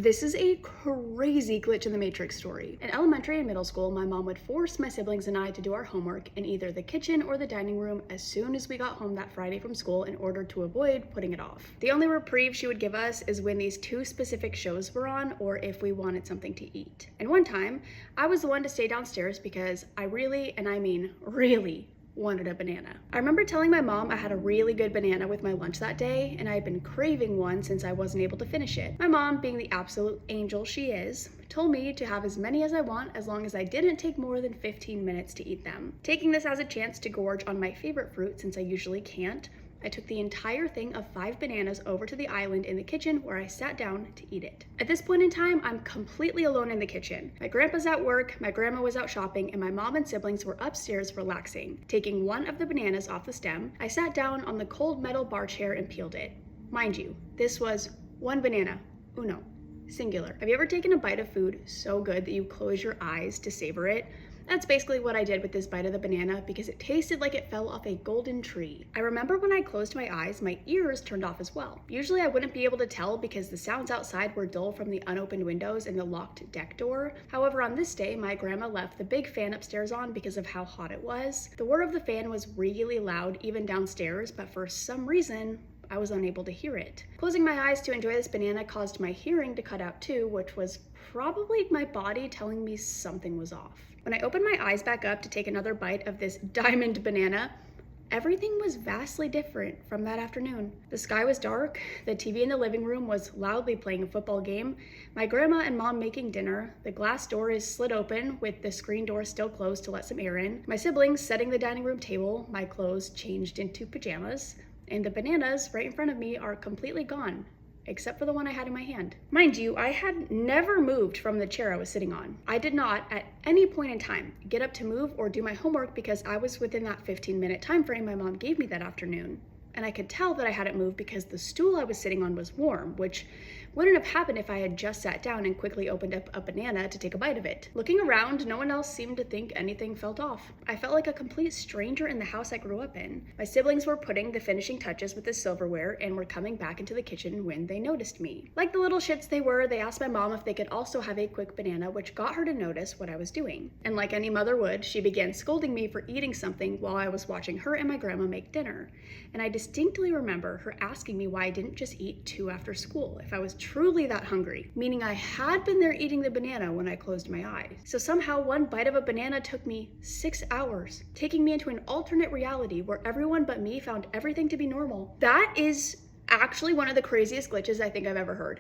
This is a crazy glitch in the Matrix story. In elementary and middle school, my mom would force my siblings and I to do our homework in either the kitchen or the dining room as soon as we got home that Friday from school in order to avoid putting it off. The only reprieve she would give us is when these two specific shows were on or if we wanted something to eat. And one time, I was the one to stay downstairs because I really, and I mean really, wanted a banana. I remember telling my mom I had a really good banana with my lunch that day, and I had been craving one since I wasn't able to finish it. My mom, being the absolute angel she is, told me to have as many as I want as long as I didn't take more than 15 minutes to eat them. Taking this as a chance to gorge on my favorite fruit since I usually can't, I took the entire thing of 5 bananas over to the island in the kitchen where I sat down to eat it. At this point in time, I'm completely alone in the kitchen. My grandpa's at work, my grandma was out shopping, and my mom and siblings were upstairs relaxing. Taking one of the bananas off the stem, I sat down on the cold metal bar chair and peeled it. Mind you, this was one banana, uno, singular. Have you ever taken a bite of food so good that you close your eyes to savor it? That's basically what I did with this bite of the banana because it tasted like it fell off a golden tree. I remember when I closed my eyes, my ears turned off as well. Usually I wouldn't be able to tell because the sounds outside were dull from the unopened windows and the locked deck door. However, on this day, my grandma left the big fan upstairs on because of how hot it was. The whir of the fan was really loud even downstairs, but for some reason, I was unable to hear it. Closing my eyes to enjoy this banana caused my hearing to cut out too, which was probably my body telling me something was off. When I opened my eyes back up to take another bite of this diamond banana, everything was vastly different from that afternoon. The sky was dark, the TV in the living room was loudly playing a football game, my grandma and mom making dinner, the glass door is slid open with the screen door still closed to let some air in, my siblings setting the dining room table, my clothes changed into pajamas, and the bananas right in front of me are completely gone, except for the one I had in my hand. Mind you, I had never moved from the chair I was sitting on. I did not, at any point in time, get up to move or do my homework because I was within that 15-minute time frame my mom gave me that afternoon. And I could tell that I hadn't moved because the stool I was sitting on was warm, which wouldn't have happened if I had just sat down and quickly opened up a banana to take a bite of it. Looking around, no one else seemed to think anything felt off. I felt like a complete stranger in the house I grew up in. My siblings were putting the finishing touches with the silverware and were coming back into the kitchen when they noticed me. Like the little shits they were, they asked my mom if they could also have a quick banana, which got her to notice what I was doing. And like any mother would, she began scolding me for eating something while I was watching her and my grandma make dinner. And I distinctly remember her asking me why I didn't just eat 2 after school if I was truly that hungry, meaning I had been there eating the banana when I closed my eyes. So somehow one bite of a banana took me 6 hours, taking me into an alternate reality where everyone but me found everything to be normal. That is actually one of the craziest glitches I think I've ever heard.